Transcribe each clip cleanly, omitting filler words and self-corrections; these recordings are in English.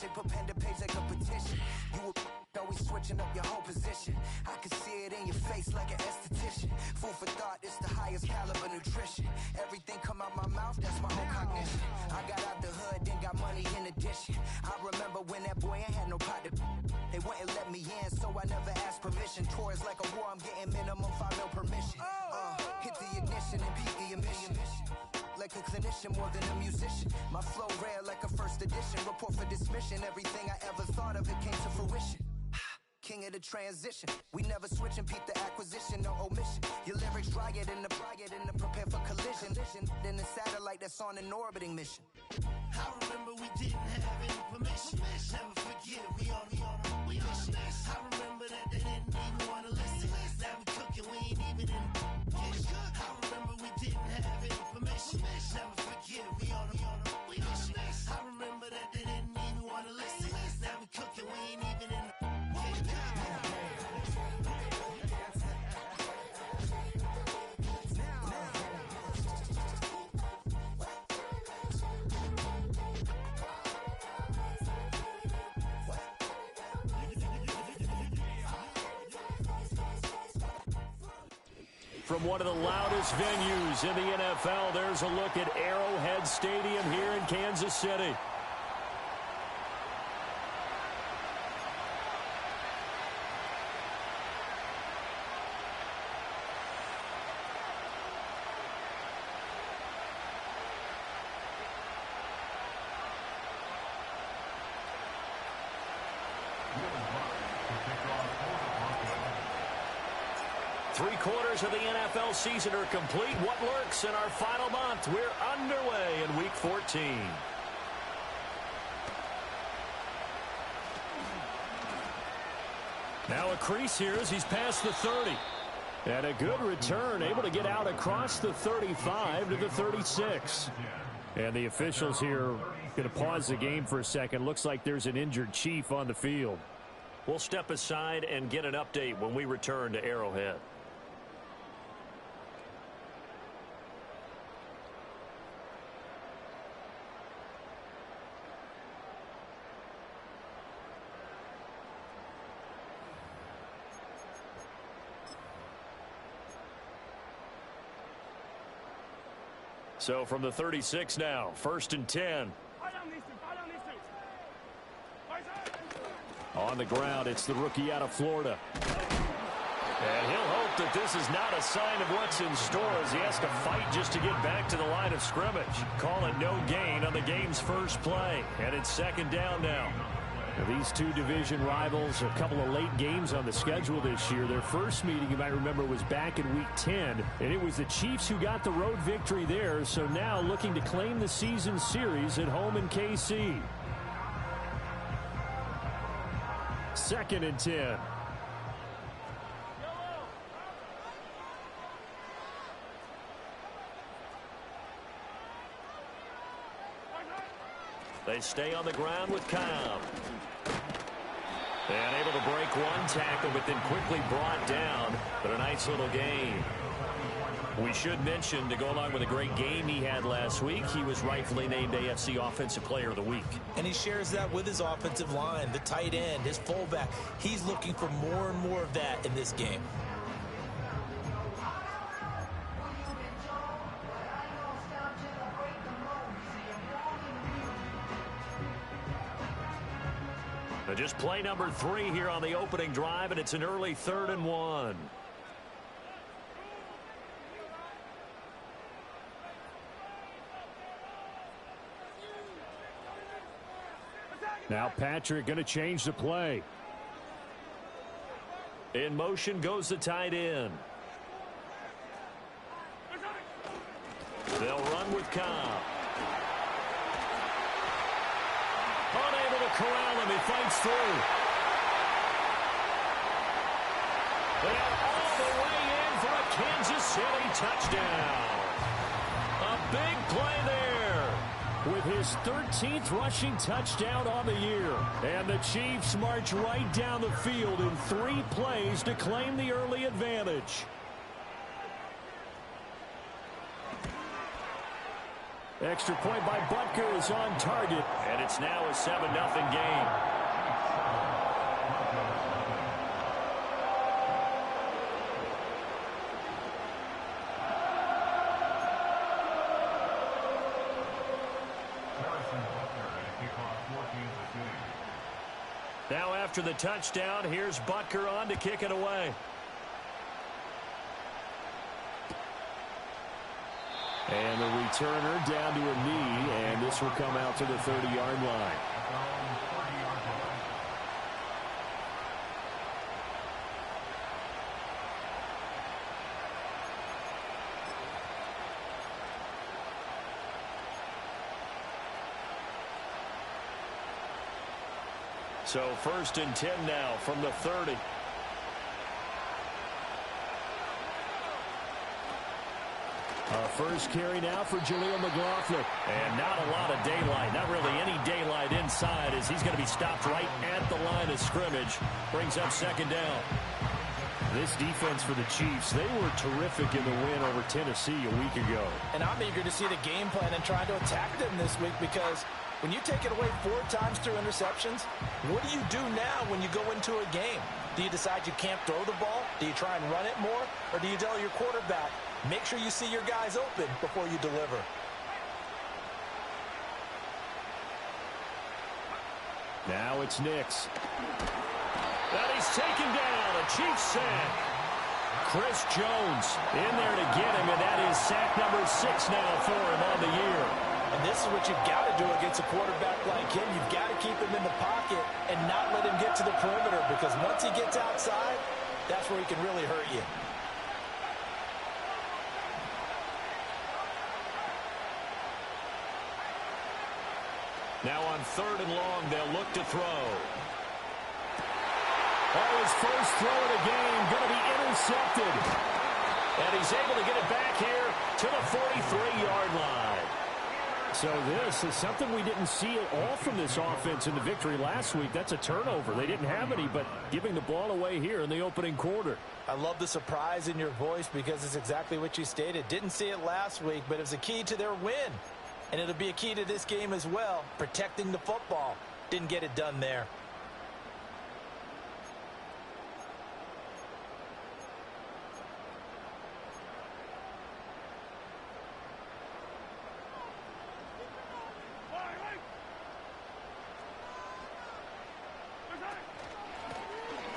project, put pen to page like a petition. You were always switching up your whole position. I could see it in your face like an esthetician. Food for thought, it's the highest caliber nutrition. Everything come out my mouth, that's my own cognition. I got out the hood, then got money in addition. I remember when that boy ain't had no pot to. They wouldn't let me in, so I never asked permission. Tours like a war, I'm getting minimum 5 mil permission. Hit the ignition and beat the emission. Like a clinician more than a musician. My flow rare like a first edition. Report for dismission. Everything I ever thought of, it came to fruition. King of the transition. We never switch and peep the acquisition, no omission. Your lyrics dry it in the prepare for collision. Then the satellite that's on an orbiting mission. I remember we didn't have any permission. Never forget we on a mission. I remember that they didn't even want to listen. Now we cooking, we ain't even in the kitchen. I remember we didn't have any permission. Never forget we on a mission. I remember that they didn't even want to listen. Now we cooking, we ain't even in the kitchen. From one of the loudest venues in the NFL, there's a look at Arrowhead Stadium here in Kansas City. Three-quarters of the NFL season are complete. What lurks in our final month? We're underway in Week 14. Now a crease here as he's past the 30. And a good return, able to get out across the 35 to the 36. And the officials here going to pause the game for a second. Looks like there's an injured Chief on the field. We'll step aside and get an update when we return to Arrowhead. So from the 36 now, 1st and 10. On the ground, it's the rookie out of Florida. And he'll hope that this is not a sign of what's in store as he has to fight just to get back to the line of scrimmage. Call it no gain on the game's first play. And it's 2nd down now. Now, these two division rivals, a couple of late games on the schedule this year. Their first meeting, you might remember, was back in Week 10. And it was the Chiefs who got the road victory there. So now looking to claim the season series at home in KC. 2nd and 10. They stay on the ground with Cobb. And able to break one tackle, but then quickly brought down. But a nice little gain. We should mention, to go along with a great game he had last week, he was rightfully named AFC Offensive Player of the Week. And he shares that with his offensive line, the tight end, his fullback. He's looking for more and more of that in this game. Just play number 3 here on the opening drive, and it's an early 3rd and 1. Now Patrick going to change the play. In motion goes the tight end. They'll run with Cobb. Unable to corral him. He fights through. And all the way in for a Kansas City touchdown. A big play there with his 13th rushing touchdown on the year. And the Chiefs march right down the field in 3 plays to claim the early advantage. Extra point by Butker is on target, and it's now a 7-0 game. Now after the touchdown, here's Butker on to kick it away. And the returner down to a knee, and this will come out to the 30-yard line. So 1st and 10 now from the 30. First carry now for Jaleel McLaughlin. And not a lot of daylight. Not really any daylight inside as he's going to be stopped right at the line of scrimmage. Brings up 2nd down. This defense for the Chiefs, they were terrific in the win over Tennessee a week ago. And I'm eager to see the game plan and try to attack them this week because when you take it away 4 times through interceptions, what do you do now when you go into a game? Do you decide you can't throw the ball? Do you try and run it more? Or do you tell your quarterback, make sure you see your guys open before you deliver? Now it's Nix. And he's taken down. A Chiefs sack. Chris Jones in there to get him, and that is sack number 6 now for him on the year. And this is what you've got to do against a quarterback like him. You've got to keep him in the pocket and not let him get to the perimeter because once he gets outside, that's where he can really hurt you. Now on 3rd and long, they'll look to throw. Oh, his first throw of the game going to be intercepted. And he's able to get it back here to the 43-yard line. So this is something we didn't see at all from this offense in the victory last week. That's a turnover. They didn't have any, but giving the ball away here in the opening quarter. I love the surprise in your voice because it's exactly what you stated. Didn't see it last week, but it was a key to their win. And it'll be a key to this game as well, protecting the football. Didn't get it done there.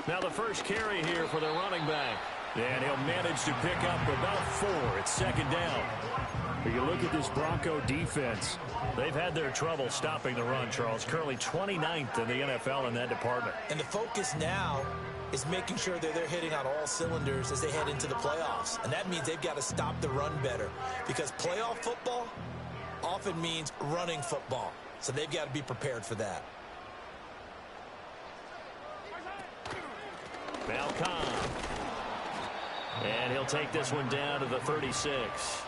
Now the first carry here for the running back. And he'll manage to pick up about 4. It's 2nd down. But you look at this Bronco defense. They've had their trouble stopping the run, Charles. Currently 29th in the NFL in that department. And the focus now is making sure that they're hitting on all cylinders as they head into the playoffs. And that means they've got to stop the run better. Because playoff football often means running football. So they've got to be prepared for that. Malcolm. And he'll take this one down to the 36.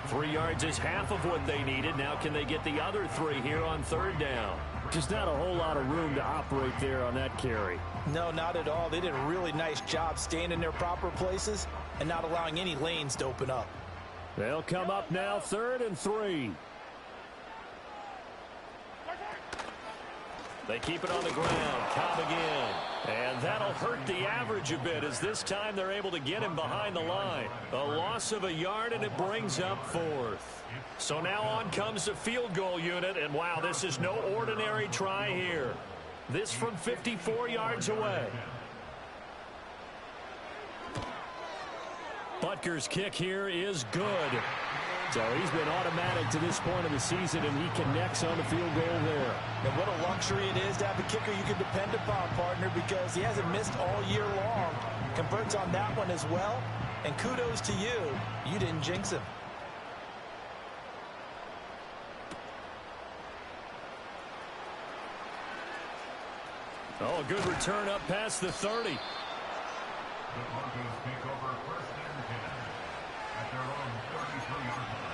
3 yards is half of what they needed. Now can they get the other 3 here on 3rd down? Just not a whole lot of room to operate there on that carry. No, not at all. They did a really nice job staying in their proper places and not allowing any lanes to open up. They'll come up now 3rd and 3. They keep it on the ground. Cobb again. And that'll hurt the average a bit as this time they're able to get him behind the line. A loss of a yard, and it brings up 4th. So now on comes the field goal unit, and wow, this is no ordinary try here. This from 54 yards away. Butker's kick here is good. So he's been automatic to this point of the season, and he connects on the field goal there. And what a luxury it is to have a kicker you can depend upon, partner, because he hasn't missed all year long. Converts on that one as well. And kudos to you. You didn't jinx him. Oh, a good return up past the 30. The Broncos take over 1st and 10 at their own 33-yard line.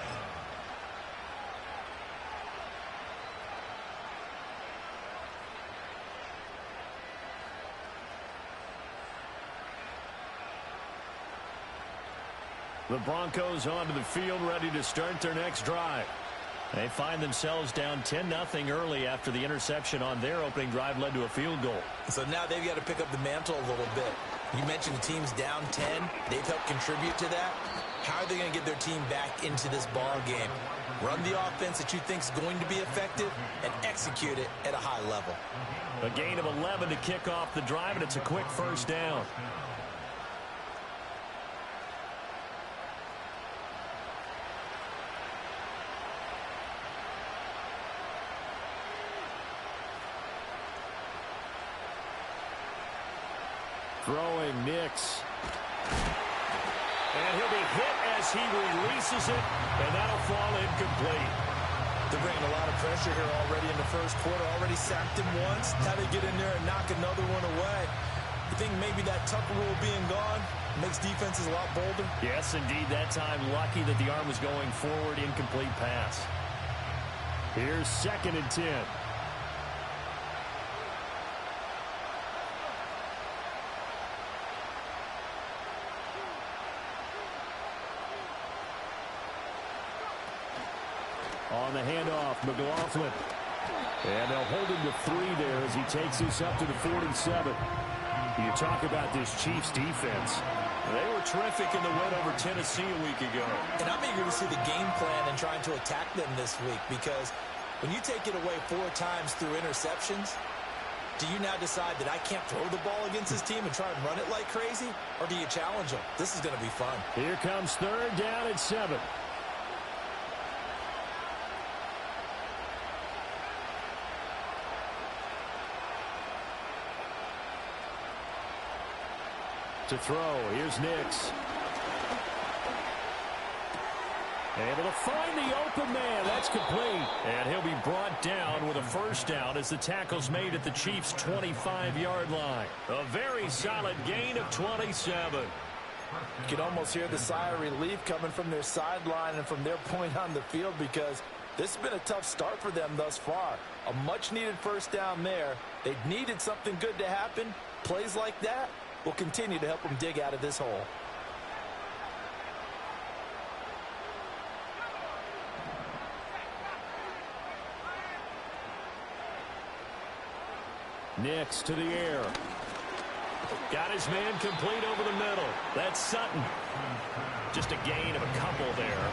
The Broncos onto the field, ready to start their next drive. They find themselves down 10-0 early after the interception on their opening drive led to a field goal. So now they've got to pick up the mantle a little bit. You mentioned the team's down 10. They've helped contribute to that. How are they going to get their team back into this ball game? Run the offense that you think is going to be effective and execute it at a high level. A gain of 11 to kick off the drive, and it's a quick first down. Throwing Nix. And he'll be hit as he releases it, and that'll fall incomplete. They're bringing a lot of pressure here already in the first quarter. Already sacked him once. How they get in there and knock another one away. You think maybe that Tucker rule being gone makes defenses a lot bolder? Yes, indeed. That time, lucky that the arm was going forward. Incomplete pass. Here's 2nd and 10. On the handoff, McLaughlin. And they'll hold him to 3 there as he takes this up to the 47. You talk about this Chiefs defense. They were terrific in the win over Tennessee a week ago. And I'm eager to see the game plan and trying to attack them this week, because when you take it away 4 times through interceptions, do you now decide that I can't throw the ball against this team and try and run it like crazy? Or do you challenge them? This is going to be fun. Here comes 3rd down and 7. To throw, here's Nix. Able to find the open man. That's complete. And he'll be brought down with a first down as the tackle's made at the Chiefs' 25-yard line. A very solid gain of 27. You can almost hear the sigh of relief coming from their sideline and from their point on the field, because this has been a tough start for them thus far. A much-needed first down there. They needed something good to happen. Plays like that will continue to help them dig out of this hole. Nix to the air. Got his man complete over the middle. That's Sutton. Just a gain of a couple there.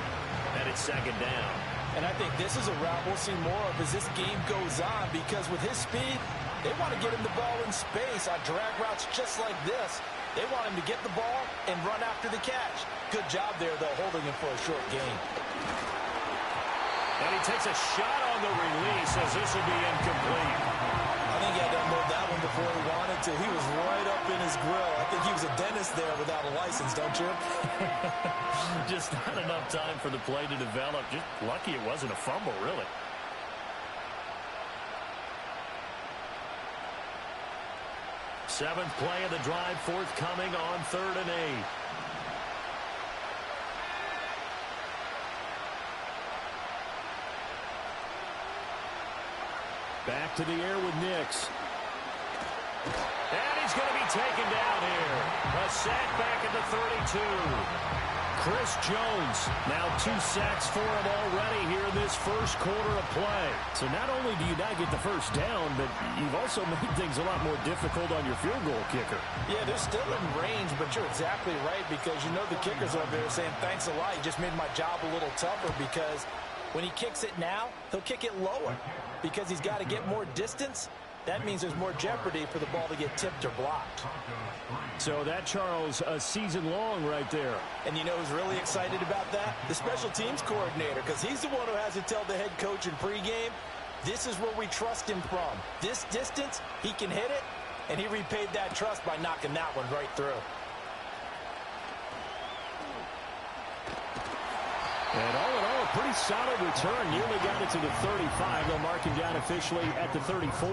And it's 2nd down. And I think this is a route we'll see more of as this game goes on, because with his speed, they want to get him the ball in space on drag routes just like this. They want him to get the ball and run after the catch. Good job there, though, holding him for a short gain. And he takes a shot on the release as this will be incomplete. I think he had to unload that one before he wanted to. He was right up in his grill. I think he was a dentist there without a license, don't you? Just not enough time for the play to develop. Just lucky it wasn't a fumble, really. Seventh play of the drive forthcoming on 3rd and 8. Back to the air with Nix. And he's going to be taken down here. A sack back at the 32. Chris Jones, now 2 sacks for him already here in this first quarter of play. So not only do you not get the first down, but you've also made things a lot more difficult on your field goal kicker. Yeah, they're still in range, but you're exactly right, because you know the kicker's over there saying, thanks a lot. You just made my job a little tougher, because when he kicks it now, he'll kick it lower because he's got to get more distance. That means there's more jeopardy for the ball to get tipped or blocked. So that, Charles, a season long right there. And you know who's really excited about that? The special teams coordinator, because he's the one who has to tell the head coach in pregame, this is where we trust him from. This distance, he can hit it, and he repaid that trust by knocking that one right through. And all in all, a pretty solid return. Nearly got it to the 35. They'll mark him down officially at the 34.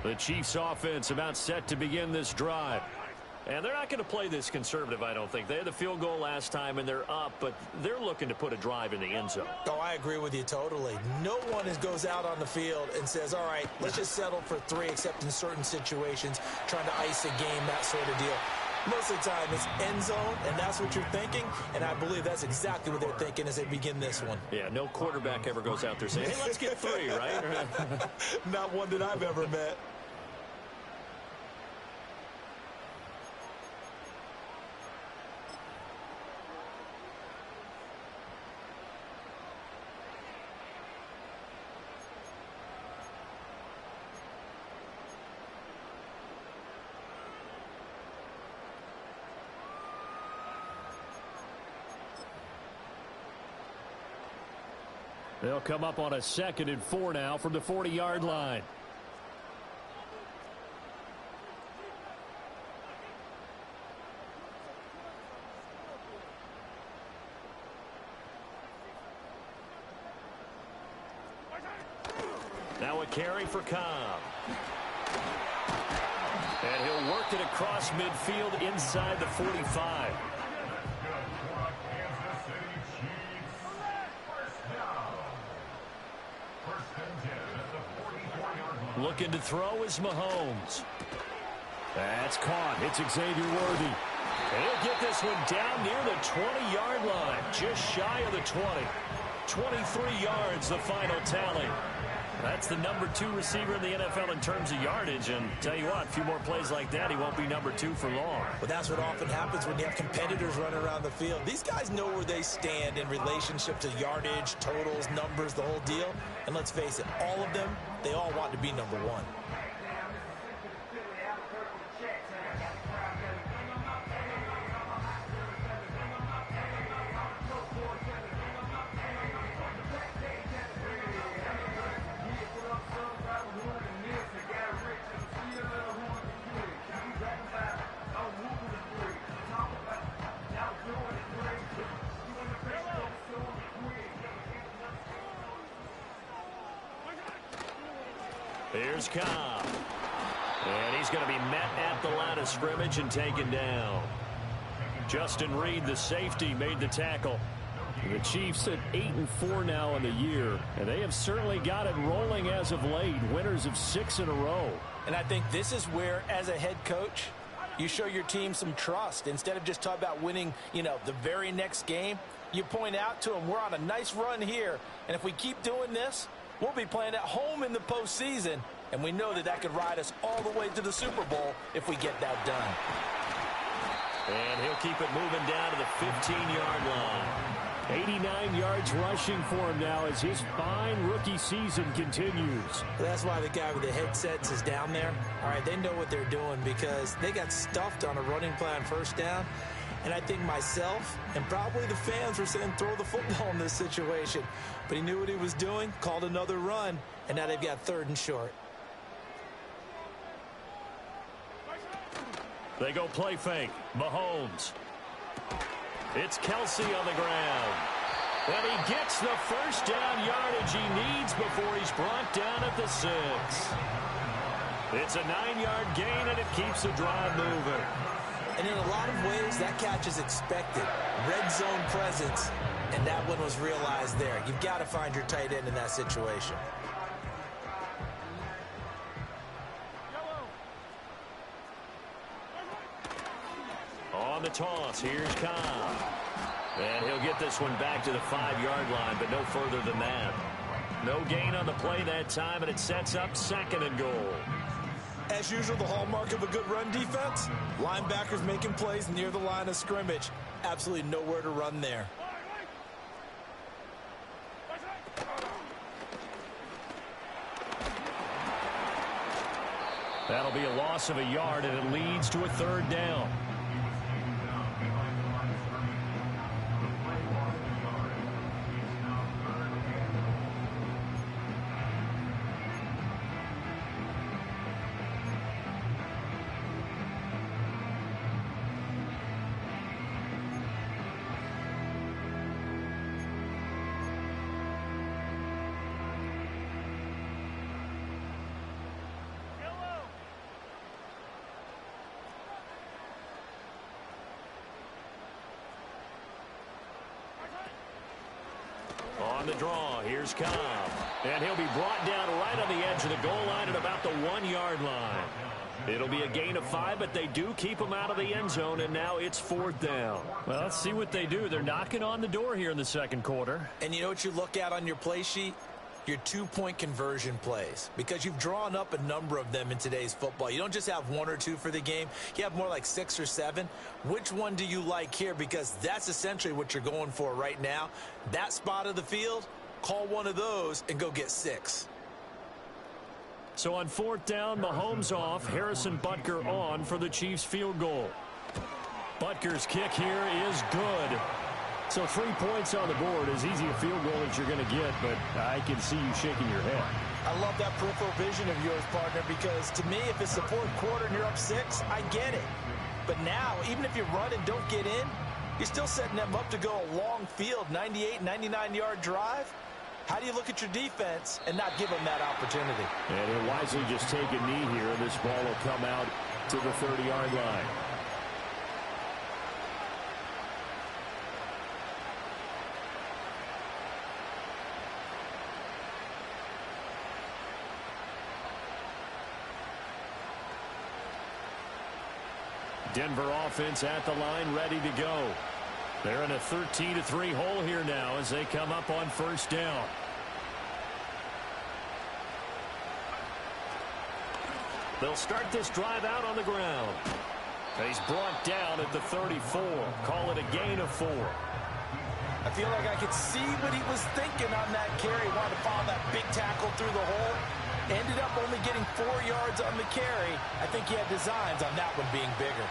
The Chiefs offense about set to begin this drive. And they're not going to play this conservative, I don't think. They had the field goal last time, and they're up, but they're looking to put a drive in the end zone. Oh, I agree with you totally. No one goes out on the field and says, all right, let's just settle for 3, except in certain situations, trying to ice a game, that sort of deal. Most of the time, it's end zone, and that's what you're thinking, and I believe that's exactly what they're thinking as they begin this one. Yeah, no quarterback ever goes out there saying, hey, let's get 3, right? Not one that I've ever met. They'll come up on a 2nd and 4 now from the 40-yard line. Now a carry for Cobb. And he'll work it across midfield inside the 45. Looking to throw is Mahomes. That's caught. It's Xavier Worthy. And he'll get this one down near the 20-yard line, just shy of the 20. 23 yards, the final tally. That's the number 2 receiver in the NFL in terms of yardage. And tell you what, a few more plays like that, he won't be number 2 for long. Well, that's what often happens when you have competitors running around the field. These guys know where they stand in relationship to yardage, totals, numbers, the whole deal. And let's face it, all of them, they all want to be number 1. Here's Cobb. And he's going to be met at the line of scrimmage and taken down. Justin Reed, the safety, made the tackle. The Chiefs at 8-4 now in the year, and they have certainly got it rolling as of late. Winners of 6 in a row. And I think this is where, as a head coach, you show your team some trust. Instead of just talking about winning, the very next game, you point out to them, we're on a nice run here, and if we keep doing this, we'll be playing at home in the postseason, and we know that could ride us all the way to the Super Bowl if we get that done. And he'll keep it moving down to the 15-yard line. 89 yards rushing for him now as his fine rookie season continues. That's why the guy with the headsets is down there. All right, they know what they're doing because they got stuffed on a running play on first down. And I think myself and probably the fans were saying throw the football in this situation. But he knew what he was doing, called another run, and now they've got 3rd and short. They go play fake. Mahomes. It's Kelsey on the ground. And he gets the first down yardage he needs before he's brought down at the 6. It's a 9-yard gain, and it keeps the drive moving. And in a lot of ways, that catch is expected. Red zone presence, and that one was realized there. You've got to find your tight end in that situation. On the toss, here's Cobb. And he'll get this one back to the 5-yard line, but no further than that. No gain on the play that time, and it sets up 2nd and goal. As usual, the hallmark of a good run defense, linebackers making plays near the line of scrimmage. Absolutely nowhere to run there. That'll be a loss of a yard, and it leads to a 3rd down. the draw. Here's Cobb. And he'll be brought down right on the edge of the goal line at about the 1-yard line. It'll be a gain of 5, but they do keep him out of the end zone, and now it's 4th down. Well, let's see what they do. They're knocking on the door here in the second quarter. And you know what you look at on your play sheet? Your 2-point conversion plays, because you've drawn up a number of them in today's football. You don't just have 1 or 2 for the game. You have more like 6 or 7. Which one do you like here? Because that's essentially what you're going for right now. That spot of the field, call one of those and go get 6. So on 4th down, Mahomes off, Harrison Butker on for the Chiefs field goal. Butker's kick here is good. So 3 points on the board, as easy a field goal as you're going to get, but I can see you shaking your head. I love that peripheral vision of yours, partner, because to me, if it's the 4th quarter and you're up 6, I get it. But now, even if you run and don't get in, you're still setting them up to go a long field, 98, 99-yard drive. How do you look at your defense and not give them that opportunity? And he'll wisely just take a knee here, and this ball will come out to the 30-yard line. Denver offense at the line, ready to go. They're in a 13-3 hole here now as they come up on 1st down. They'll start this drive out on the ground. He's brought down at the 34. Call it a gain of 4. I feel like I could see what he was thinking on that carry. Wanted to follow that big tackle through the hole. Ended up only getting 4 yards on the carry. I think he had designs on that one being bigger.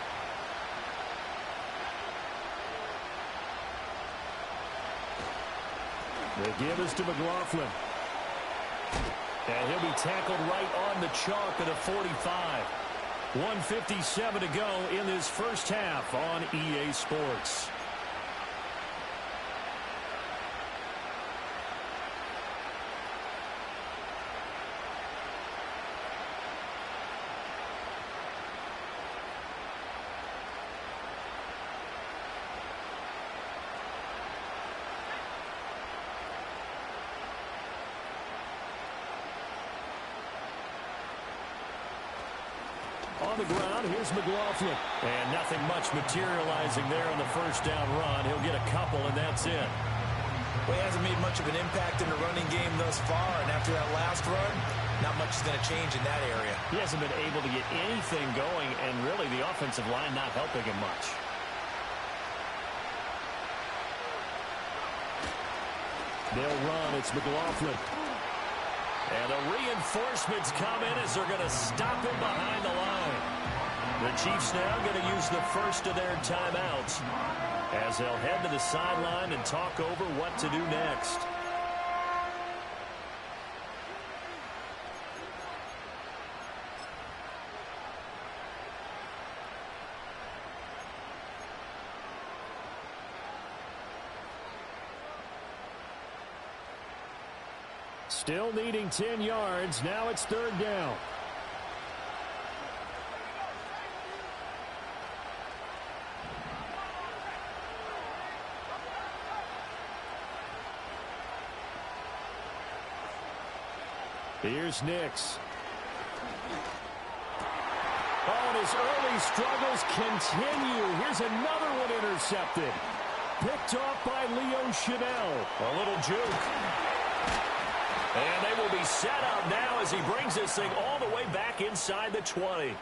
The give is to McLaughlin. And he'll be tackled right on the chalk at a 45. 1:57 to go in this first half on EA Sports. On the ground, here's McLaughlin. And nothing much materializing there on the first down run. He'll get a couple, and that's it. Well, he hasn't made much of an impact in the running game thus far, and after that last run, not much is going to change in that area. He hasn't been able to get anything going, and really the offensive line not helping him much. They'll run. It's McLaughlin. And the reinforcements come in as they're going to stop him behind the line. The Chiefs now going to use the first of their timeouts as they'll head to the sideline and talk over what to do next. Still needing 10 yards. Now it's 3rd down. Here's Nix. Oh, and his early struggles continue. Here's another one intercepted. Picked off by Leo Chanel. A little juke. And they will be set up now as he brings this thing all the way back inside the 20.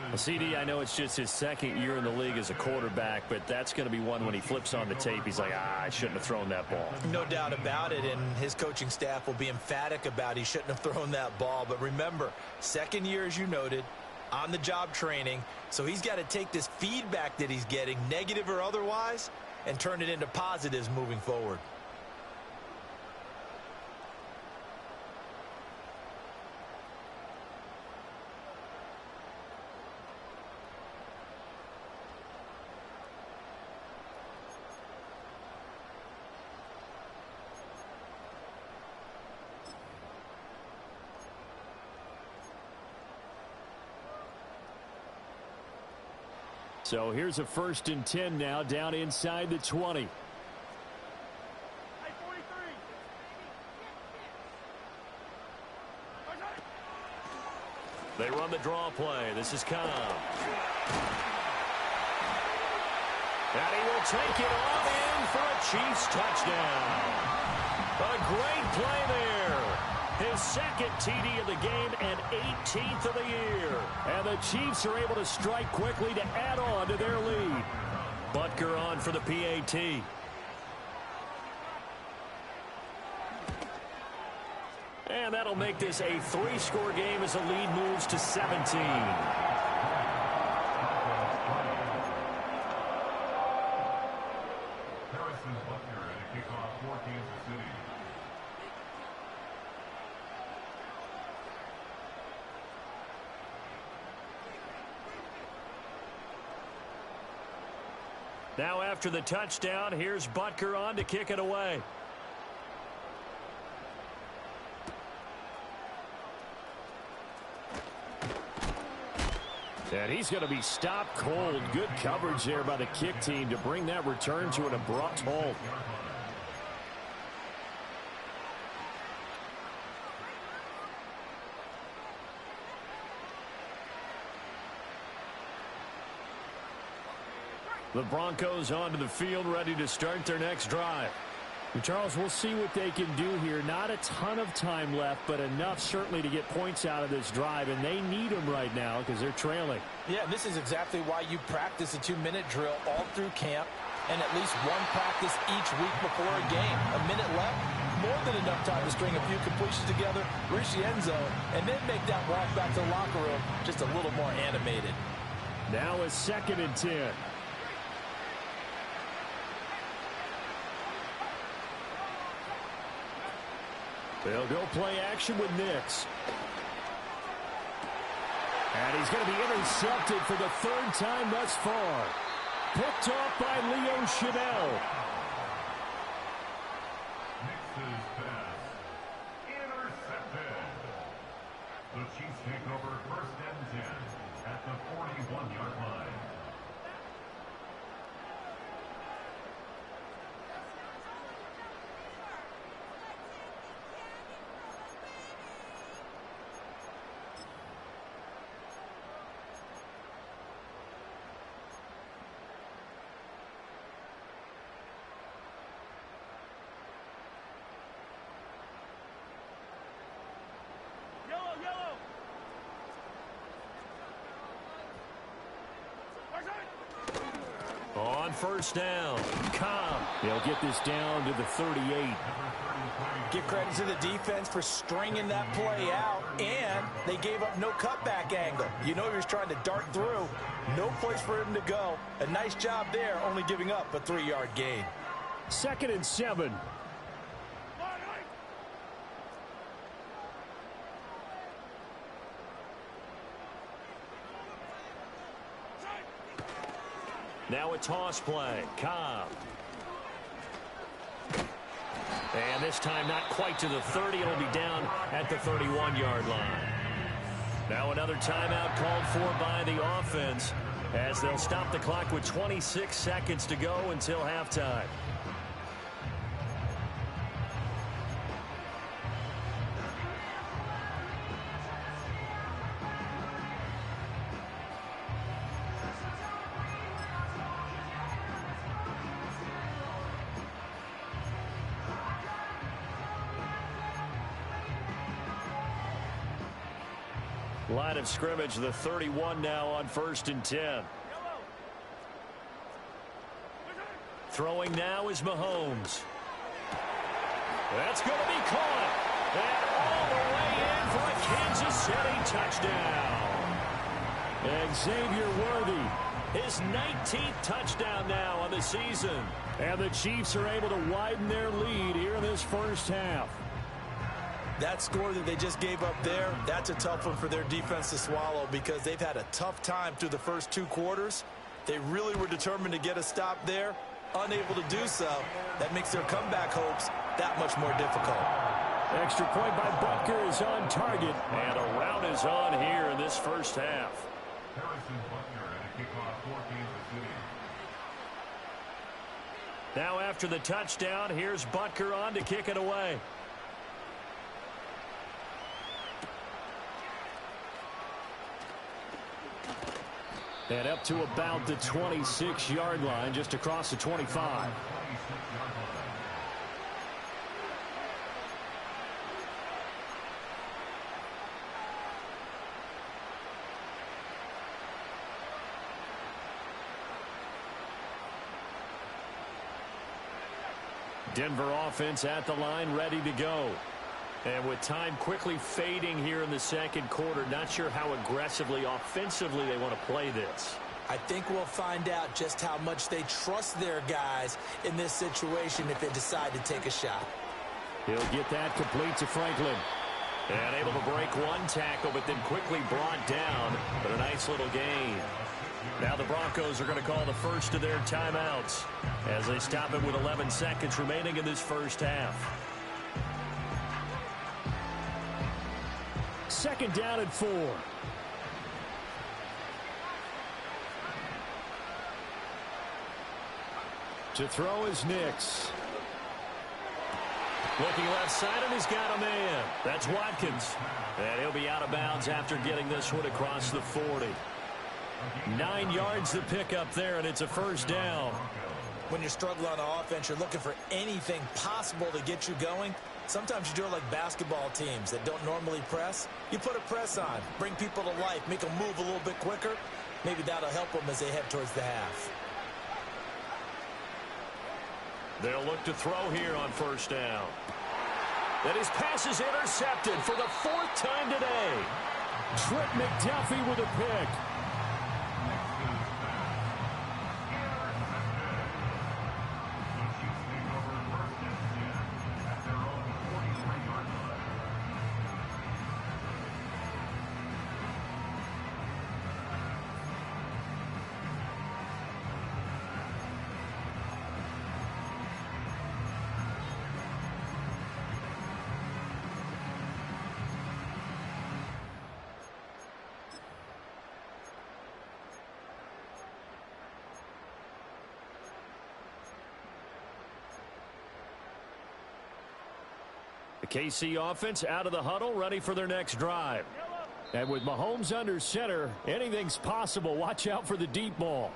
Well, CD, I know it's just his 2nd year in the league as a quarterback, but that's going to be one when he flips on the tape. He's like, I shouldn't have thrown that ball. No doubt about it, and his coaching staff will be emphatic about he shouldn't have thrown that ball. But remember, 2nd year, as you noted, on-the-job training, so he's got to take this feedback that he's getting, negative or otherwise, and turn it into positives moving forward. So here's a 1st and 10 now down inside the 20. They run the draw play. This is Cobb. And he will take it on in for a Chiefs touchdown. A great play there. His second TD of the game and 18th of the year. And the Chiefs are able to strike quickly to add on to their lead. Butker on for the PAT. And that'll make this a 3-score game as the lead moves to 17. Now after the touchdown, here's Butker on to kick it away. And he's going to be stopped cold. Good coverage there by the kick team to bring that return to an abrupt halt. The Broncos onto the field, ready to start their next drive. And Charles, we'll see what they can do here. Not a ton of time left, but enough certainly to get points out of this drive, and they need them right now because they're trailing. Yeah, this is exactly why you practice a 2-minute drill all through camp and at least one practice each week before a game. A minute left, more than enough time to string a few completions together, reach the end zone, and then make that walk back to the locker room just a little more animated. Now a 2nd and 10. They'll go play action with Nix. And he's going to be intercepted for the 3rd time thus far. Picked off by Leo Chanel. Nix's pass intercepted. The Chiefs take over 1st and 10 at the 41-yard line. On 1st down, Cobb. They'll get this down to the 38. Give credit to the defense for stringing that play out, and they gave up no cutback angle. You know he was trying to dart through. No place for him to go. A nice job there, only giving up a 3-yard gain. 2nd and 7. Now a toss play. Cobb. And this time not quite to the 30. It'll be down at the 31-yard line. Now another timeout called for by the offense as they'll stop the clock with 26 seconds to go until halftime. Line of scrimmage, the 31 now on 1st and 10. Throwing now is Mahomes. That's going to be caught. And all the way in for a Kansas City touchdown. Xavier Worthy. His 19th touchdown now on the season. And the Chiefs are able to widen their lead here in this 1st half. That score that they just gave up there, that's a tough one for their defense to swallow because they've had a tough time through the first 2 quarters. They really were determined to get a stop there, unable to do so. That makes their comeback hopes that much more difficult. Extra point by Butker is on target. And a rout is on here in this 1st half. Harrison Butker at a kickoff for Kansas City. Now after the touchdown, here's Butker on to kick it away. And up to about the 26-yard line, just across the 25. Denver offense at the line, ready to go. And with time quickly fading here in the second quarter, not sure how aggressively, offensively they want to play this. I think we'll find out just how much they trust their guys in this situation if they decide to take a shot. He'll get that complete to Franklin. And able to break one tackle, but then quickly brought down. But a nice little gain. Now the Broncos are going to call the first of their timeouts as they stop it with 11 seconds remaining in this first half. Second down and 4. To throw is Nix. Looking left side, and he's got a man. That's Watkins. And he'll be out of bounds after getting this one across the 40. 9 yards to pick up there, and it's a first down. When you're struggling on offense, you're looking for anything possible to get you going. Sometimes you do it like basketball teams that don't normally press. You put a press on, bring people to life, make them move a little bit quicker. Maybe that'll help them as they head towards the half. They'll look to throw here on first down. That his pass is intercepted for the 4th time today. Trent McDuffie with a pick. The KC offense out of the huddle, ready for their next drive. And with Mahomes under center, anything's possible. Watch out for the deep ball.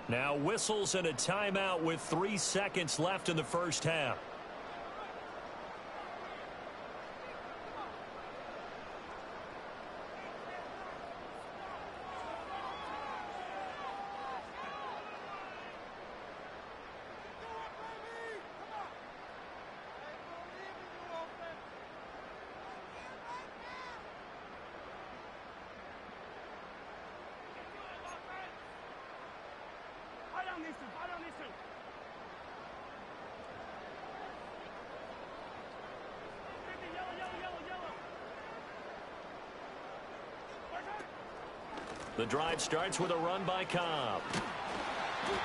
Now whistles and a timeout with 3 seconds left in the first half. The drive starts with a run by Cobb.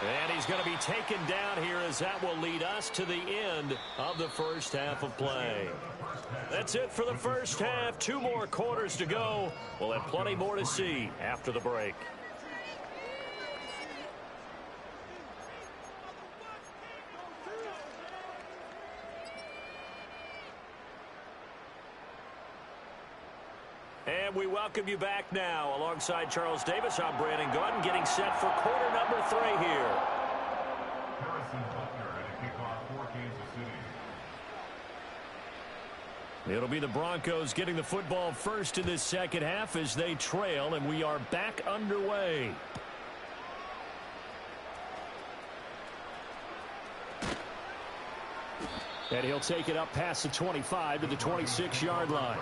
And he's going to be taken down here as that will lead us to the end of the first half of play. That's it for the first half. 2 more quarters to go. We'll have plenty more to see after the break. And we welcome you back now. Alongside Charles Davis, I'm Brandon Gaudin, getting set for quarter number 3 here. Harrison Butker at a kickoff for Kansas City. It'll be the Broncos getting the football first in this second half as they trail, and we are back underway. And he'll take it up past the 25 to the 26-yard line.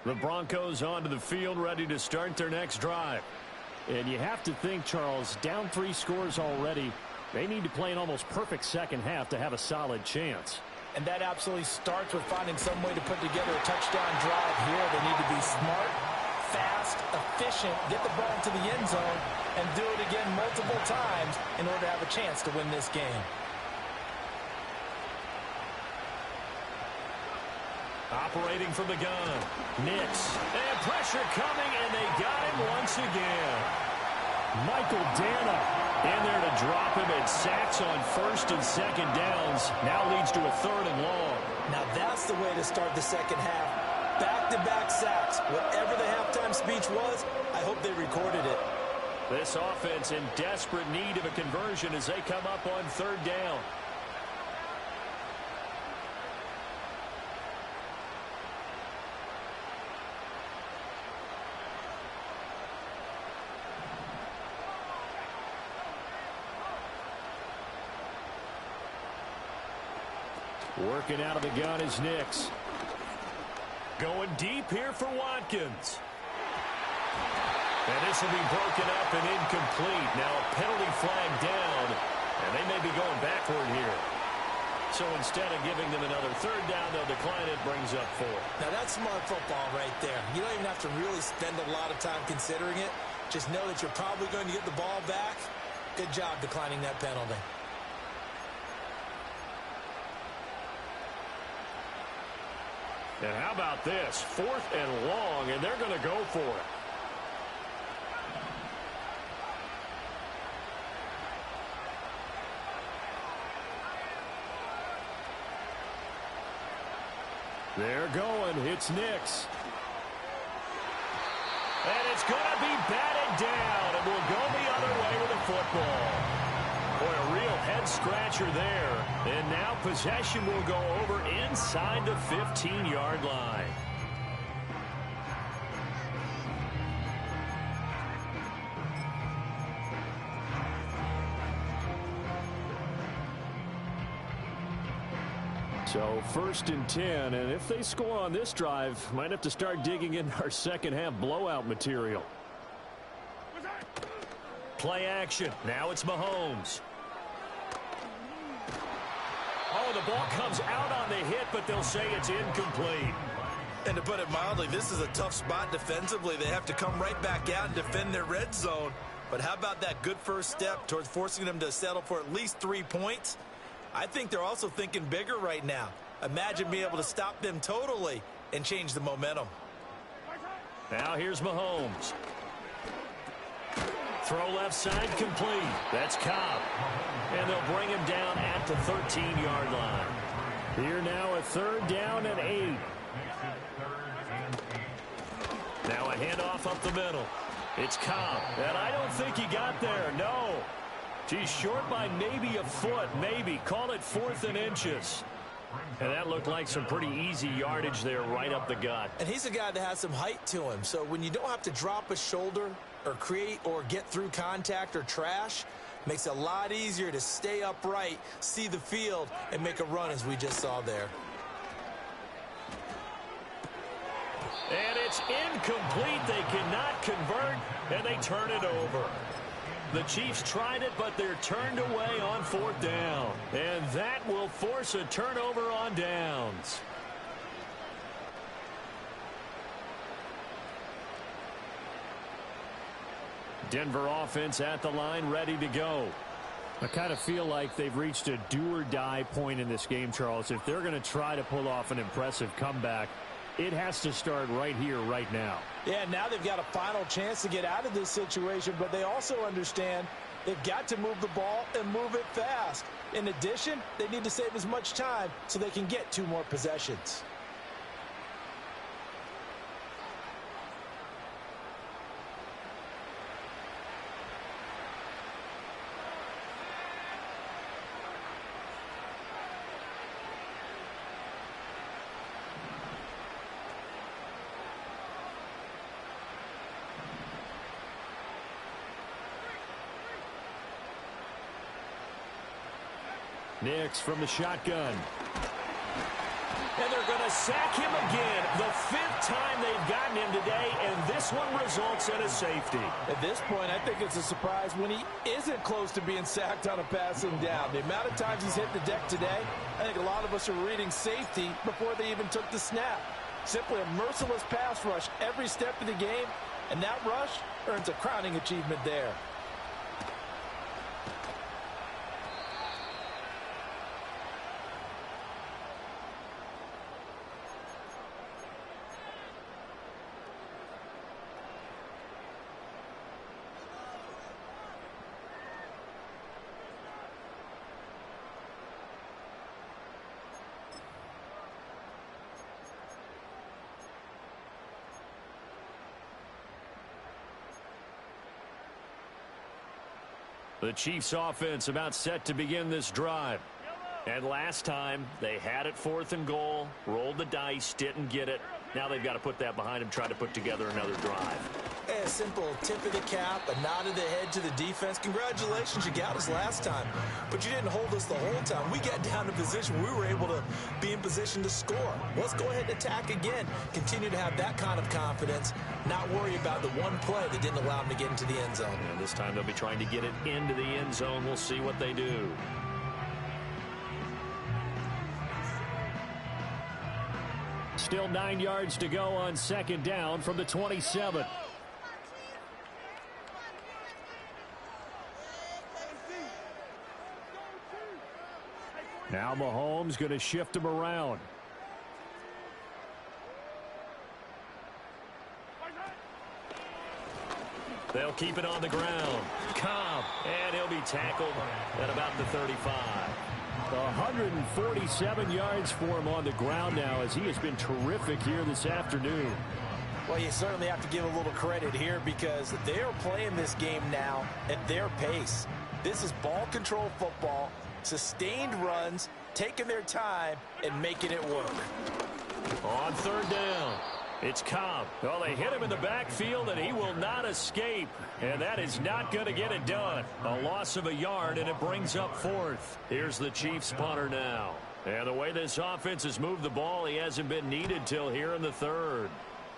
The Broncos onto the field, ready to start their next drive. And you have to think, Charles, down 3 scores already. They need to play an almost perfect second half to have a solid chance. And that absolutely starts with finding some way to put together a touchdown drive here. They need to be smart, fast, efficient, get the ball into the end zone, and do it again multiple times in order to have a chance to win this game. Operating from the gun, Nix. And pressure coming, and they got him once again. Michael Dana in there to drop him, and sacks on 1st and 2nd downs. Now leads to a 3rd and long. Now that's the way to start the second half. Back-to-back sacks. Whatever the halftime speech was, I hope they recorded it. This offense in desperate need of a conversion as they come up on 3rd down. Working out of the gun is Nix. Going deep here for Watkins. And this will be broken up and incomplete. Now a penalty flag down, and they may be going backward here. So instead of giving them another 3rd down, they'll decline it, brings up 4. Now that's smart football right there. You don't even have to really spend a lot of time considering it. Just know that you're probably going to get the ball back. Good job declining that penalty. And how about this? 4th and long, and they're going to go for it. They're going. It's Nix. And it's going to be batted down, and we'll go the other way with the football. Boy, a real head-scratcher there. And now possession will go over inside the 15-yard line. So 1st and 10, and if they score on this drive, might have to start digging in our second half blowout material. Play action. Now it's Mahomes. Oh, the ball comes out on the hit, but they'll say it's incomplete. And to put it mildly, this is a tough spot defensively. They have to come right back out and defend their red zone. But how about that good first step towards forcing them to settle for at least 3 points? I think they're also thinking bigger right now. Imagine being able to stop them totally and change the momentum. Now here's Mahomes. Throw left side complete. That's Cobb. And they'll bring him down at the 13-yard line. Here now a 3rd down and 8. Now a handoff up the middle. It's Cobb. And I don't think he got there. No. He's short by maybe a foot, maybe. Call it 4th and inches. And that looked like some pretty easy yardage there right up the gut. And he's a guy that has some height to him. So when you don't have to drop a shoulder or create or get through contact or trash, makes it a lot easier to stay upright, see the field, and make a run as we just saw there. And it's incomplete. They cannot convert, and they turn it over. The Chiefs tried it, but they're turned away on 4th down. And that will force a turnover on downs. Denver offense at the line, ready to go. I kind of feel like they've reached a do-or-die point in this game, Charles. If they're going to try to pull off an impressive comeback, it has to start right here, right now. Yeah, now they've got a final chance to get out of this situation, but they also understand they've got to move the ball and move it fast. In addition, they need to save as much time so they can get 2 more possessions. Nix from the shotgun. And they're going to sack him again. The 5th time they've gotten him today, and this one results in a safety. At this point, I think it's a surprise when he isn't close to being sacked on a passing down. The amount of times he's hit the deck today, I think a lot of us are reading safety before they even took the snap. Simply a merciless pass rush every step of the game, and that rush earns a crowning achievement there. The Chiefs offense about set to begin this drive. And last time, they had it 4th and goal, rolled the dice, didn't get it. Now they've got to put that behind them, try to put together another drive. A simple tip of the cap, a nod of the head to the defense. Congratulations, you got us last time, but you didn't hold us the whole time. We got down to position. We were able to be in position to score. Let's go ahead and attack again. Continue to have that kind of confidence, not worry about the one play that didn't allow them to get into the end zone. And this time they'll be trying to get it into the end zone. We'll see what they do. Still 9 yards to go on 2nd down from the 27. Now Mahomes going to shift him around. They'll keep it on the ground. Cobb, and he'll be tackled at about the 35. 147 yards for him on the ground now, as he has been terrific here this afternoon. Well, you certainly have to give a little credit here because they are playing this game now at their pace. This is ball control football, sustained runs, taking their time, and making it work. On 3rd down, it's Cobb. Well, they hit him in the backfield, and he will not escape. And that is not going to get it done. A loss of a yard, and it brings up 4th. Here's the Chiefs punter now. And the way this offense has moved the ball, he hasn't been needed till here in the 3rd.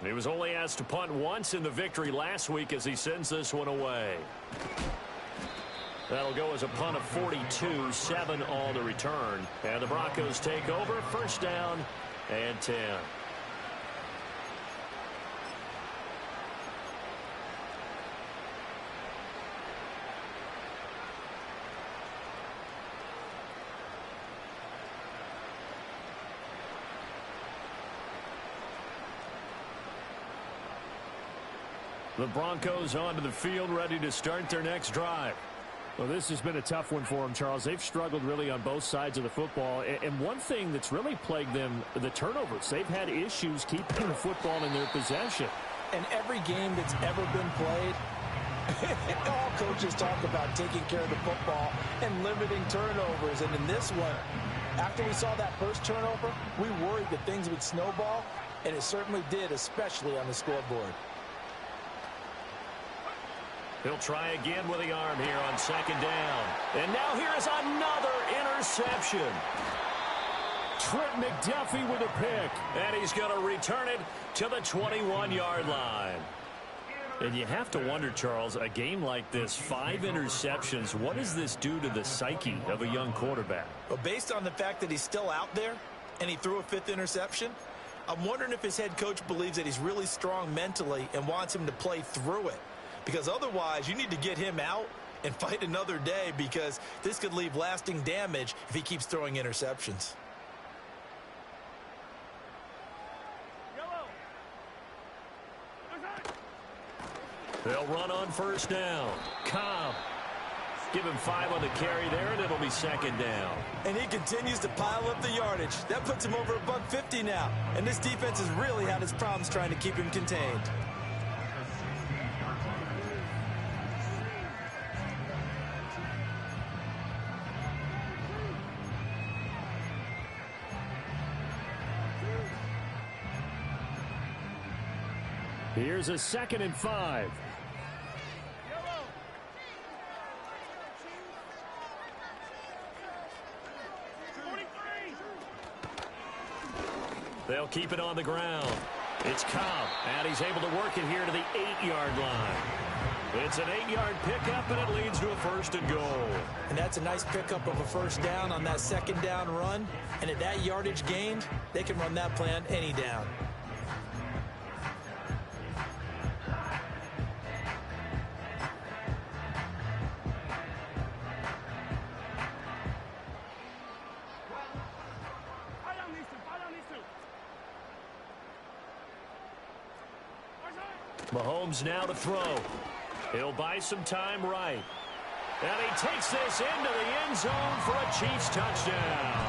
He was only asked to punt once in the victory last week as he sends this one away. That'll go as a punt of 42, 7 all to return. And the Broncos take over, 1st down and 10. The Broncos onto the field, ready to start their next drive. Well, this has been a tough one for them, Charles. They've struggled really on both sides of the football. And one thing that's really plagued them, the turnovers. They've had issues keeping the football in their possession. And every game that's ever been played, all coaches talk about taking care of the football and limiting turnovers. And in this one, after we saw that first turnover, we worried that things would snowball, and it certainly did, especially on the scoreboard. He'll try again with the arm here on 2nd down. And now here is another interception. Trent McDuffie with a pick. And he's going to return it to the 21-yard line. And you have to wonder, Charles, a game like this, 5 interceptions, what does this do to the psyche of a young quarterback? Well, based on the fact that he's still out there and he threw a 5th interception, I'm wondering if his head coach believes that he's really strong mentally and wants him to play through it. Because otherwise, you need to get him out and fight another day, because this could leave lasting damage if he keeps throwing interceptions. They'll run on 1st down. Cobb. Give him 5 on the carry there, and it'll be 2nd down. And he continues to pile up the yardage. That puts him over $150 now. And this defense has really had its problems trying to keep him contained. Here's a 2nd and 5. They'll keep it on the ground. It's Cobb, and he's able to work it here to the 8-yard line. It's an 8-yard pickup, and it leads to a 1st and goal. And that's a nice pickup of a 1st down on that 2nd down run. And at that yardage gained, they can run that plan any down. Mahomes now to throw. He'll buy some time right. And he takes this into the end zone for a Chiefs touchdown.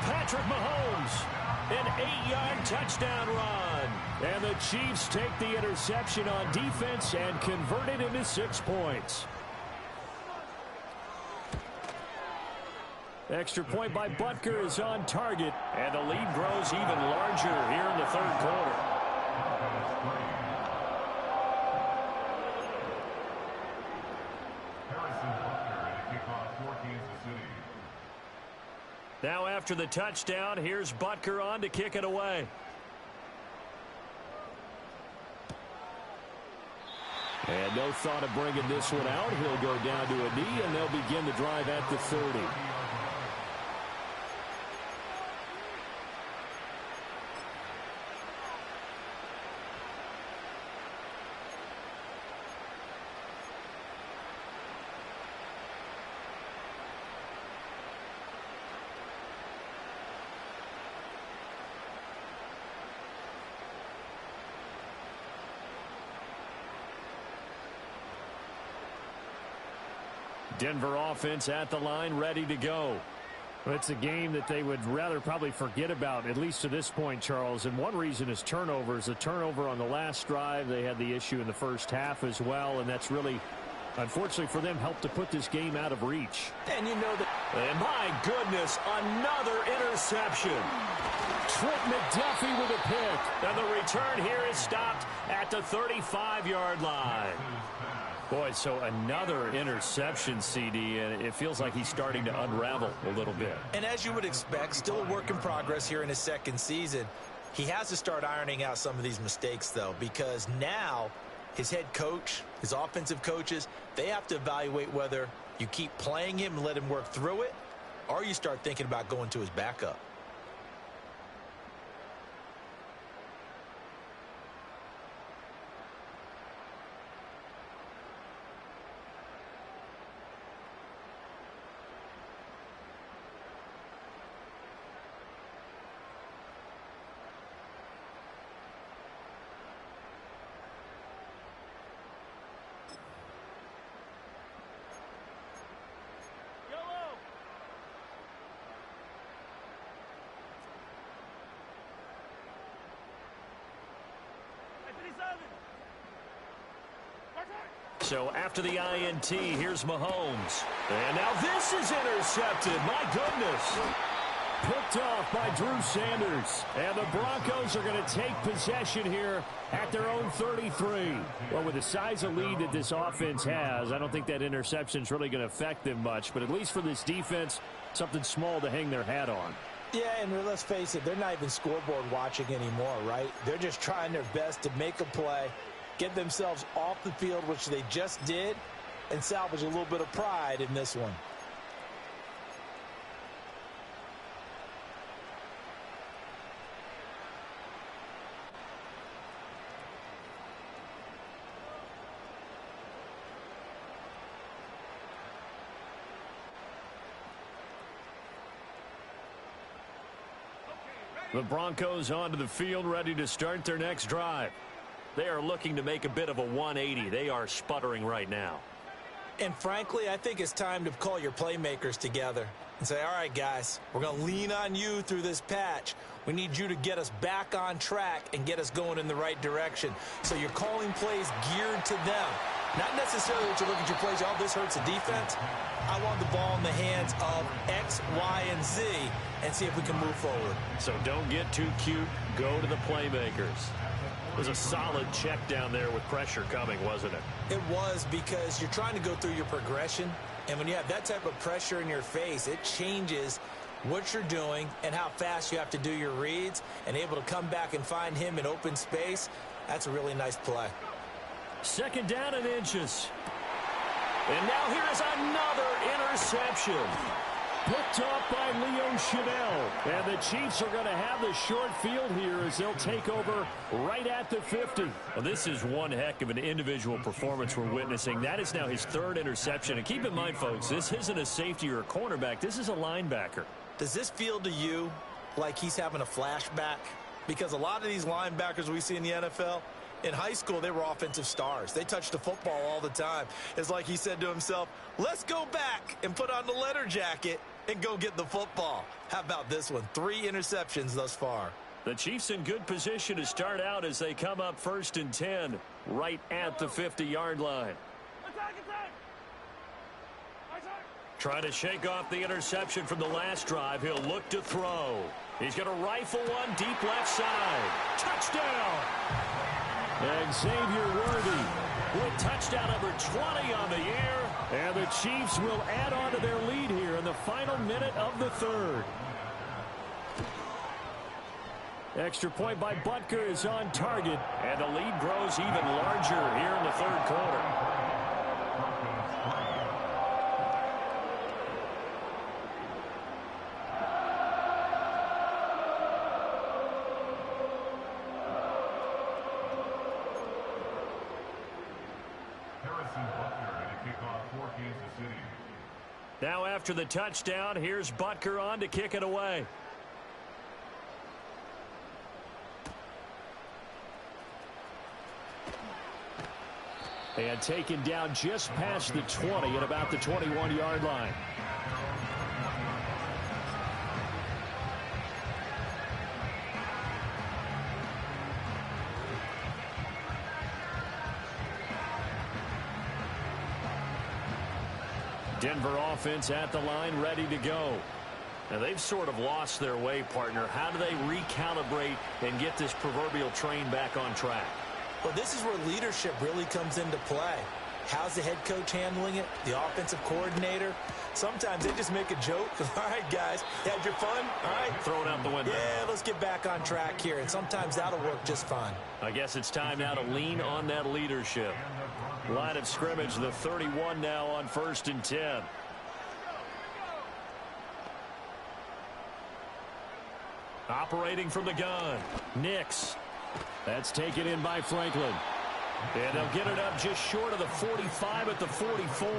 Patrick Mahomes, an 8-yard touchdown run. And the Chiefs take the interception on defense and convert it into 6 points. Extra point by Butker is on target. And the lead grows even larger here in the 3rd quarter. Now after the touchdown, here's Butker on to kick it away. And no thought of bringing this one out. He'll go down to a knee, and they'll begin the drive at the 30. Denver offense at the line, ready to go. It's a game that they would rather probably forget about, at least to this point, Charles. And one reason is turnovers. A turnover on the last drive. They had the issue in the first half as well, and that's really, unfortunately for them, helped to put this game out of reach. And you know that. And my goodness, another interception. Trent McDuffie with a pick. And the return here is stopped at the 35-yard line. Boy, so another interception, CD, and it feels like he's starting to unravel a little bit. And as you would expect, still a work in progress here in his 2nd season. He has to start ironing out some of these mistakes, though, because now his head coach, his offensive coaches, they have to evaluate whether you keep playing him and let him work through it, or you start thinking about going to his backup. So after the INT, here's Mahomes. And now this is intercepted. My goodness. Picked off by Drew Sanders. And the Broncos are going to take possession here at their own 33. Well, with the size of lead that this offense has, I don't think that interception is really going to affect them much. But at least for this defense, something small to hang their hat on. Yeah, and let's face it, they're not even scoreboard watching anymore, right? They're just trying their best to make a play, get themselves off the field, which they just did, and salvage a little bit of pride in this one. The Broncos onto the field, ready to start their next drive. They are looking to make a bit of a 180. They are sputtering right now. And frankly, I think it's time to call your playmakers together and say, all right, guys, we're going to lean on you through this patch. We need you to get us back on track and get us going in the right direction. So you're calling plays geared to them. Not necessarily that you look at your plays, oh, this hurts the defense. I want the ball in the hands of X, Y, and Z and see if we can move forward. So don't get too cute. Go to the playmakers. It was a solid check down there with pressure coming, wasn't it? It was, because you're trying to go through your progression, and when you have that type of pressure in your face, it changes what you're doing, and how fast you have to do your reads, and able to come back and find him in open space, that's a really nice play. Second down and inches. And now here is another interception. Picked off by Leo Chanel. And the Chiefs are going to have the short field here as they'll take over right at the 50. Well, this is one heck of an individual performance we're witnessing. That is now his third interception. And keep in mind, folks, this isn't a safety or a cornerback. This is a linebacker. Does this feel to you like he's having a flashback? Because a lot of these linebackers we see in the NFL, in high school, they were offensive stars. They touched the football all the time. It's like he said to himself, let's go back and put on the letter jacket and go get the football. How about this one? 3 interceptions thus far. The Chiefs in good position to start out as they come up 1st and 10 right at the 50-yard line. Trying to shake off the interception from the last drive. He'll look to throw. He's going to rifle one deep left side. Touchdown! And Xavier Worthy with touchdown number 20 on the year. And the Chiefs will add on to their lead here in the final minute of the third. Extra point by Butker is on target. And the lead grows even larger here in the third quarter. Now after the touchdown, here's Butker on to kick it away. And taken down just past the 20 at about the 21-yard line. Denver offense at the line, ready to go. Now, they've sort of lost their way, partner. How do they recalibrate and get this proverbial train back on track? Well, this is where leadership really comes into play. How's the head coach handling it? The offensive coordinator? Sometimes they just make a joke. All right, guys, had your fun? All right. Throw it out the window. Yeah, let's get back on track here. And sometimes that'll work just fine. I guess it's time now to lean on that leadership. Line of scrimmage, the 31 now on 1st and 10. Operating from the gun, Nix. That's taken in by Franklin. And they'll get it up just short of the 45 at the 44.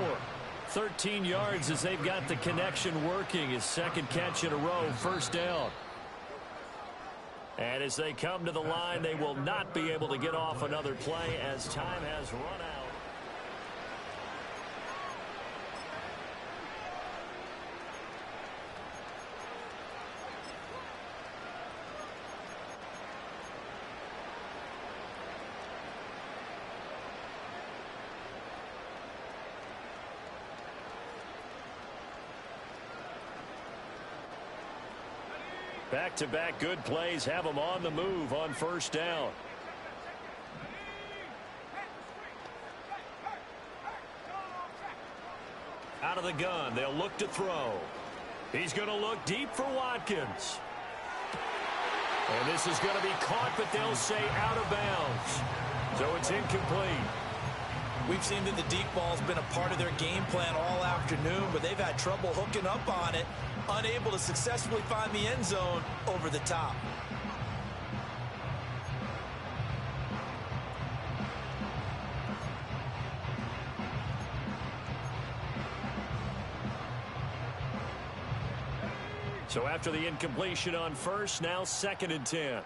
13 yards as they've got the connection working. His second catch in a row, 1st down. And as they come to the line, they will not be able to get off another play as time has run out. Back-to-back good plays have them on the move on 1st down. Out of the gun, they'll look to throw. He's going to look deep for Watkins. And this is going to be caught, but they'll say out of bounds. So it's incomplete. We've seen that the deep ball's been a part of their game plan all afternoon, but they've had trouble hooking up on it, unable to successfully find the end zone over the top. So after the incompletion on 1st, now 2nd and 10.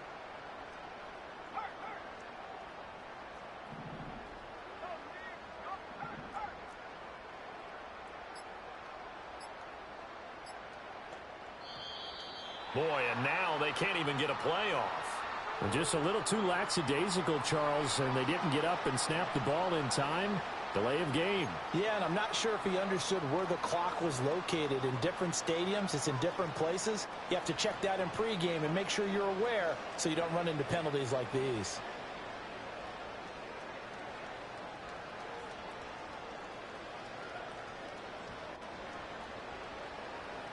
Boy, and now they can't even get a play off. Well, just a little too lackadaisical, Charles, and they didn't get up and snap the ball in time. Delay of game. Yeah, and I'm not sure if he understood where the clock was located. In different stadiums, it's in different places. You have to check that in pregame and make sure you're aware so you don't run into penalties like these.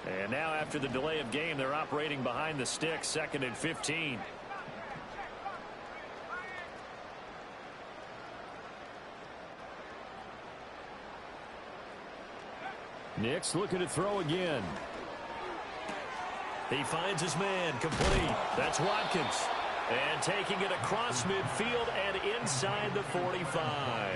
And now after the delay of game, they're operating behind the sticks, 2nd and 15. Nix looking to throw again. He finds his man, complete. That's Watkins. And taking it across midfield and inside the 45.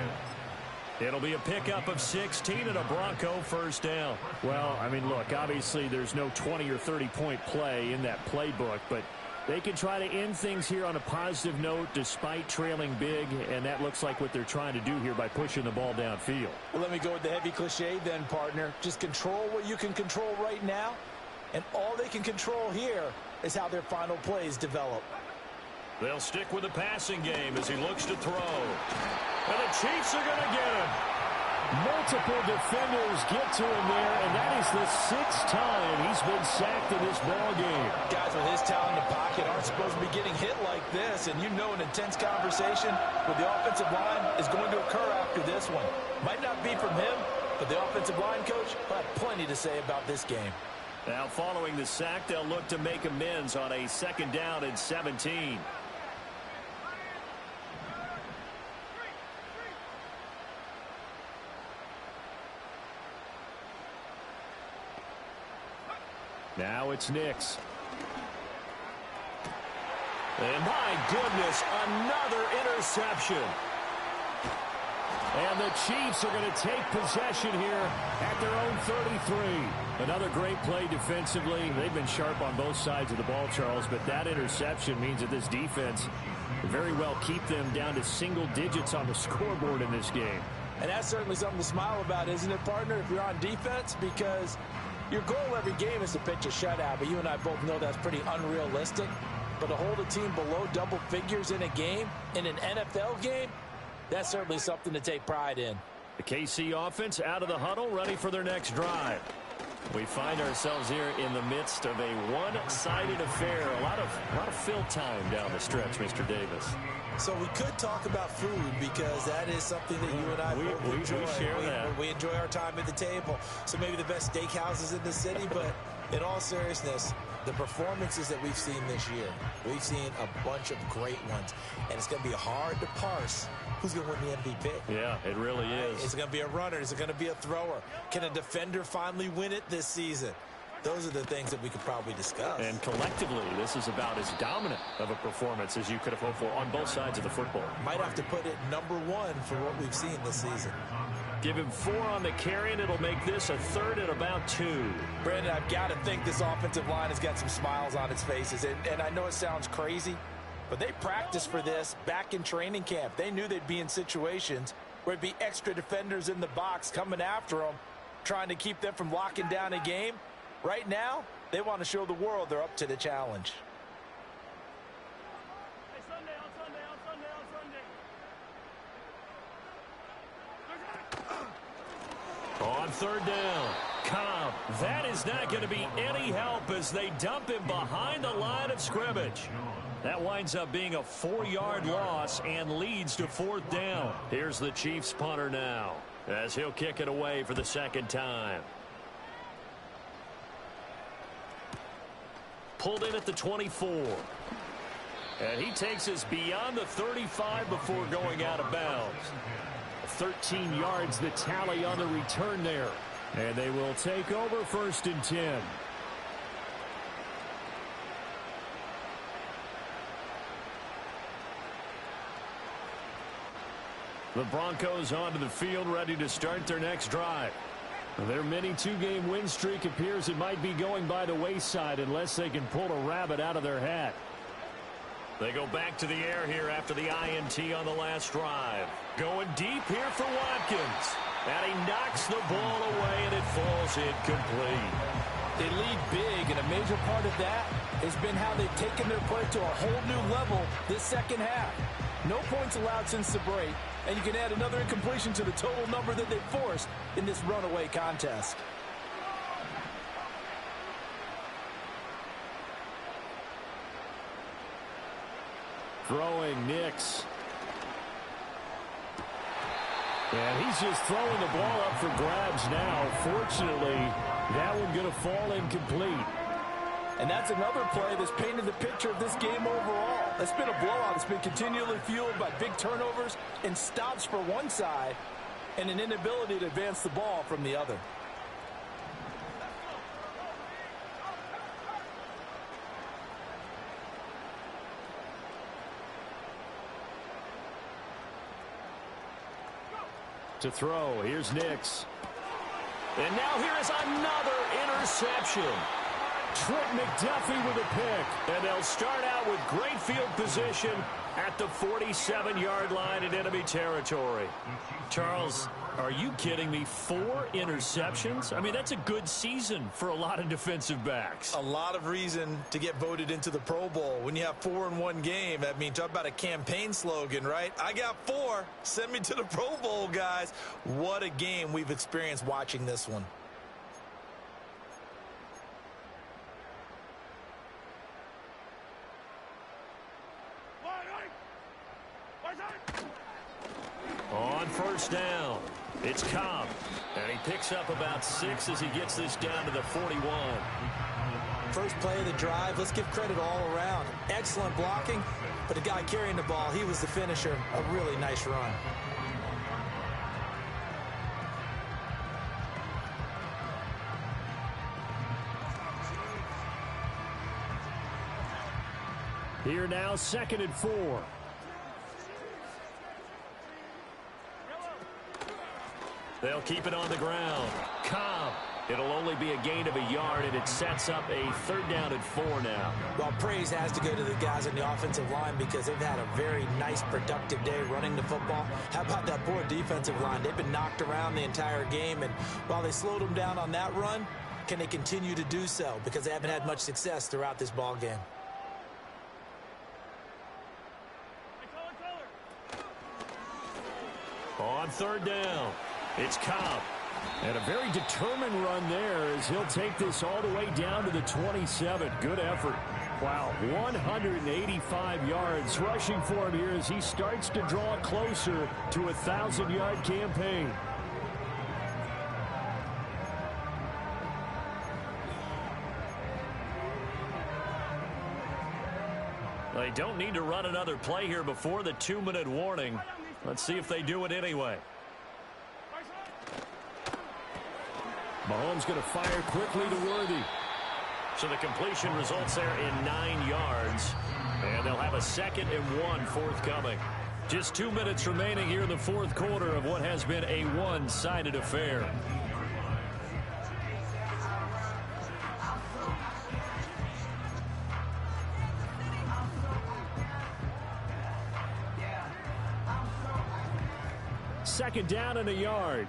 It'll be a pickup of 16 and a Bronco first down. Well, I mean, look, obviously there's no 20 or 30-point play in that playbook, but they can try to end things here on a positive note despite trailing big, and that looks like what they're trying to do here by pushing the ball downfield. Well, let me go with the heavy cliche then, partner. Just control what you can control right now, and all they can control here is how their final plays develop. They'll stick with the passing game as he looks to throw. And the Chiefs are going to get him. Multiple defenders get to him there, and that is the 6th time he's been sacked in this ball game. Guys with his talent in the pocket aren't supposed to be getting hit like this, and you know an intense conversation with the offensive line is going to occur after this one. Might not be from him, but the offensive line coach will have plenty to say about this game. Now following the sack, they'll look to make amends on a 2nd down and 17. Now it's Nix. And my goodness, another interception. And the Chiefs are going to take possession here at their own 33. Another great play defensively. They've been sharp on both sides of the ball, Charles, but that interception means that this defense can very well keep them down to single digits on the scoreboard in this game. And that's certainly something to smile about, isn't it, partner, if you're on defense? Because your goal every game is to pitch a shutout, but you and I both know that's pretty unrealistic. But to hold a team below double figures in a game, in an NFL game, that's certainly something to take pride in. The KC offense out of the huddle, ready for their next drive. We find ourselves here in the midst of a one-sided affair. A lot of fill time down the stretch, Mr. Davis. So we could talk about food because that is something that you and I both enjoy. We share that. We enjoy our time at the table. So maybe the best steakhouses in the city, but in all seriousness, the performances that we've seen this year, we've seen a bunch of great ones, and it's going to be hard to parse who's going to win the MVP. Yeah, it really is. Is it going to be a runner? Is it going to be a thrower? Can a defender finally win it this season? Those are the things that we could probably discuss. And collectively, this is about as dominant of a performance as you could have hoped for on both sides of the football. Might have to put it number 1 for what we've seen this season. Give him 4 on the carry, and it'll make this a 3rd and about 2. Brandon, I've got to think this offensive line has got some smiles on its faces. And I know it sounds crazy, but they practiced for this back in training camp. They knew they'd be in situations where it'd be extra defenders in the box coming after them, trying to keep them from locking down a game. Right now, they want to show the world they're up to the challenge. On 3rd down, Cobb. That is not going to be any help as they dump him behind the line of scrimmage. That winds up being a 4-yard loss and leads to 4th down. Here's the Chiefs punter now as he'll kick it away for the 2nd time. Pulled in at the 24. And he takes us beyond the 35 before going out of bounds. 13 yards the tally on the return there. And they will take over 1st and 10. The Broncos onto the field, ready to start their next drive. Their mini 2-game win streak appears it might be going by the wayside unless they can pull a rabbit out of their hat. They go back to the air here after the INT on the last drive. Going deep here for Watkins. And he knocks the ball away, and it falls incomplete. They lead big, and a major part of that has been how they've taken their play to a whole new level this second half. No points allowed since the break, and you can add another incompletion to the total number that they've forced in this runaway contest. Throwing Nix. And he's just throwing the ball up for grabs now. Fortunately, That one going to fall incomplete. And that's another play that's painted the picture of this game overall. It's been a blowout. It's been continually fueled by big turnovers and stops for one side and an inability to advance the ball from the other. To throw, here's Nix. And now here is another interception. Trent McDuffie with a pick. And they'll start out with great field position at the 47-yard line in enemy territory. Charles, are you kidding me? 4 interceptions? I mean, that's a good season for a lot of defensive backs. A lot of reason to get voted into the Pro Bowl. When you have 4 in one game, I mean, talk about a campaign slogan, right? I got 4. Send me to the Pro Bowl, guys. What a game we've experienced watching this one. On first down, it's Cobb. And he picks up about 6 as he gets this down to the 41. First play of the drive, let's give credit all around. Excellent blocking, but the guy carrying the ball, he was the finisher. A really nice run. Here now, 2nd and 4. They'll keep it on the ground. Cobb. It'll only be a gain of a yard, and it sets up a 3rd down and 4 now. Well, praise has to go to the guys on the offensive line because they've had a very nice, productive day running the football. How about that poor defensive line? They've been knocked around the entire game, and while they slowed them down on that run, can they continue to do so? Because they haven't had much success throughout this ball game. On 3rd down, it's Cobb. And a very determined run there as he'll take this all the way down to the 27. Good effort. Wow, 185 yards rushing for him here as he starts to draw closer to a 1,000-yard campaign. They don't need to run another play here before the 2-minute warning. Let's see if they do it anyway. Mahomes going to fire quickly to Worthy. So the completion results there in 9 yards. And they'll have a 2nd and 1 forthcoming. Just 2 minutes remaining here in the 4th quarter of what has been a one-sided affair. Second down and a yard.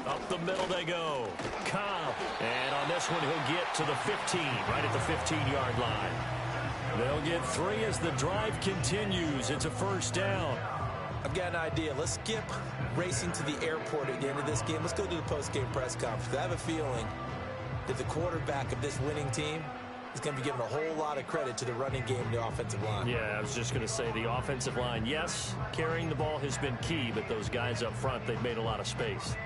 Up the middle they go. Cobb. And on this one, he'll get to the 15, right at the 15-yard line. They'll get 3 as the drive continues. It's a 1st down. I've got an idea. Let's skip racing to the airport at the end of this game. Let's go to the post-game press conference. I have a feeling that the quarterback of this winning team is going to be given a whole lot of credit to the running game and the offensive line. Yeah, I was just going to say the offensive line, yes, carrying the ball has been key, but those guys up front, they've made a lot of space.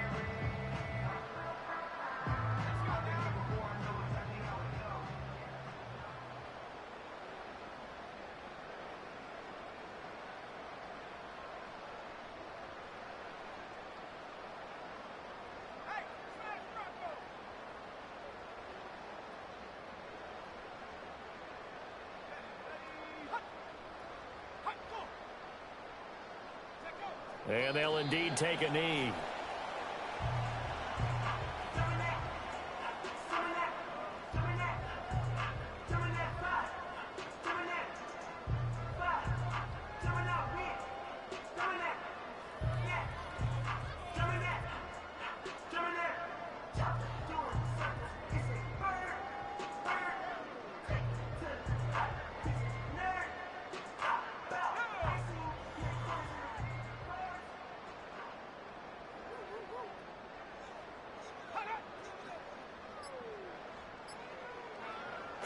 And they'll indeed take a knee.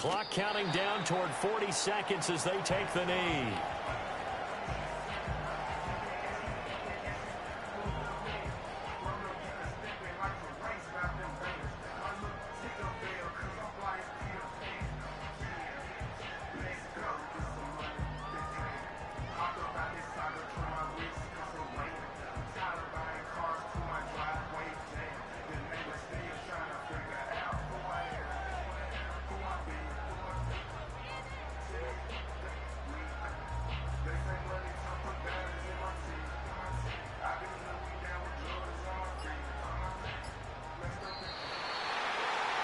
Clock counting down toward 40 seconds as they take the knee.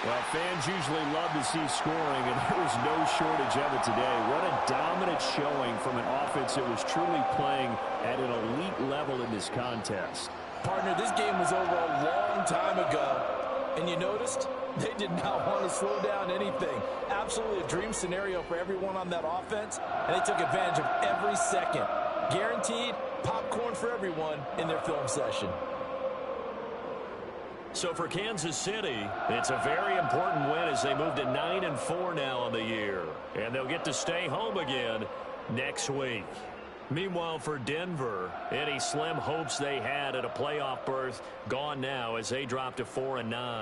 Well, fans usually love to see scoring, and there was no shortage of it today. What a dominant showing from an offense that was truly playing at an elite level in this contest. Partner, this game was over a long time ago, and you noticed they did not want to slow down anything. Absolutely a dream scenario for everyone on that offense, and they took advantage of every second. Guaranteed popcorn for everyone in their film session. So for Kansas City, it's a very important win as they move to 9-4 now on the year. And they'll get to stay home again next week. Meanwhile, for Denver, any slim hopes they had at a playoff berth gone now as they drop to 4-9.